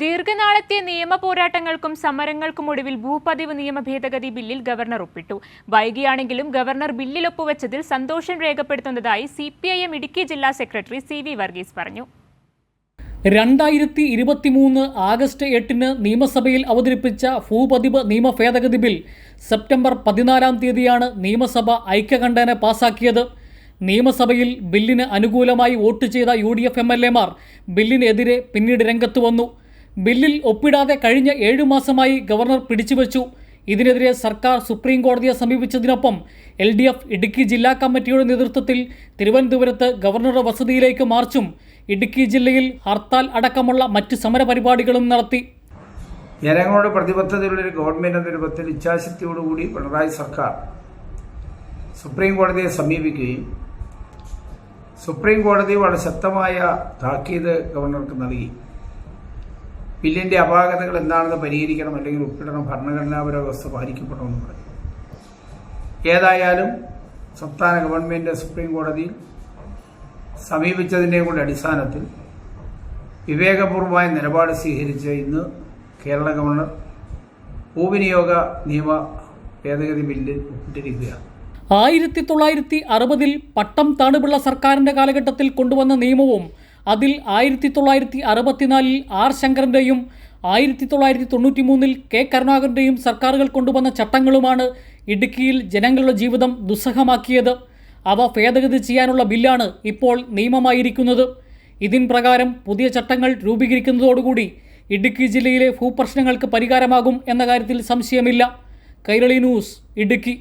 ദീർഘനാളത്തെ നിയമ പോരാട്ടങ്ങൾക്കും സമരങ്ങൾക്കും ഒടുവിൽ ഭൂപതിവ് നിയമ ഭേദഗതി ബില്ലിൽ ഗവർണർ ഒപ്പിട്ടു. വൈകിയാണെങ്കിലും ഗവർണർ ബില്ലിൽ ഒപ്പുവെച്ചതിൽ സന്തോഷം രേഖപ്പെടുത്തുന്നതായി CPIM ഇടുക്കി ജില്ലാ സെക്രട്ടറി CV വർഗീസ് പറഞ്ഞു. 2023 ആഗസ്റ്റ് 8 നിയമസഭയിൽ അവതരിപ്പിച്ച ഭൂപതിവ് നിയമ ഭേദഗതി ബിൽ സെപ്റ്റംബർ 14 നിയമസഭ ഐക്യകണ്ഠേന പാസാക്കിയത്. നിയമസഭയിൽ ബില്ലിന് അനുകൂലമായി വോട്ട് ചെയ്ത UDF MLA മാർ ബില്ലിനെതിരെ പിന്നീട് രംഗത്ത് വന്നു. ബില്ലിൽ ഒപ്പിടാതെ കഴിഞ്ഞ 7 മാസമായി ഗവർണർ പിടിച്ചുവെച്ചു. ഇതിനെതിരെ സർക്കാർ സുപ്രീം കോടതിയെ സമീപിച്ചതിനൊപ്പം LDF ഇടുക്കി ജില്ലാ കമ്മിറ്റിയുടെ നേതൃത്വത്തിൽ തിരുവനന്തപുരത്ത് ഗവർണറുടെ വസതിയിലേക്ക് മാർച്ചും ഇടുക്കി ജില്ലയിൽ ഹർത്താൽ അടക്കമുള്ള മറ്റ് സമരപരിപാടികളും നടത്തി. ജനങ്ങളുടെ പ്രതിബദ്ധതയുള്ളൊരു ഗവൺമെന്റ് എന്ന രൂപത്തിൽ ഇച്ഛാശക്തിയോടുകൂടി പിണറായി സർക്കാർ സുപ്രീം കോടതിയെ സമീപിക്കുകയും സുപ്രീം കോടതി വളരെ ശക്തമായ താക്കീത് ഗവർണർക്ക് നൽകി. ബില്ലിന്റെ അപാകതകൾ എന്താണെന്ന് പരിഹരിക്കണം, അല്ലെങ്കിൽ ഒപ്പിടണം, ഭരണഘടനാപര വ്യവസ്ഥ പാലിക്കപ്പെടണമെന്ന് പറഞ്ഞു. ഏതായാലും സംസ്ഥാന ഗവൺമെന്റ് സുപ്രീം കോടതിയിൽ സമീപിച്ചതിൻ്റെ കൂടെ അടിസ്ഥാനത്തിൽ വിവേകപൂർവമായ നിലപാട് സ്വീകരിച്ച് ഇന്ന് കേരള ഗവർണർ ഭൂവിനിയോഗ നിയമ ഭേദഗതി ബില്ലിൽ ഒപ്പിട്ടിരിക്കുകയാണ്. 1960 പട്ടം താണുപിള്ള സർക്കാരിന്റെ കാലഘട്ടത്തിൽ കൊണ്ടുവന്ന നിയമവും അതിൽ 1964 R ശങ്കരന്റെയും 1993 K കരുണാകരന്റെയും സർക്കാരുകൾ കൊണ്ടുവന്ന ചട്ടങ്ങളുമാണ് ഇടുക്കിയിൽ ജനങ്ങളുടെ ജീവിതം ദുസ്സഹമാക്കിയത്. അവ ഭേദഗതി ചെയ്യാനുള്ള ബില്ലാണ് ഇപ്പോൾ നിയമമായിരിക്കുന്നത്. ഇതിൻ പ്രകാരം പുതിയ ചട്ടങ്ങൾ രൂപീകരിക്കുന്നതോടുകൂടി ഇടുക്കി ജില്ലയിലെ ഭൂപ്രശ്നങ്ങൾക്ക് പരിഹാരമാകും എന്ന കാര്യത്തിൽ സംശയമില്ല. കൈരളി ന്യൂസ്, ഇടുക്കി.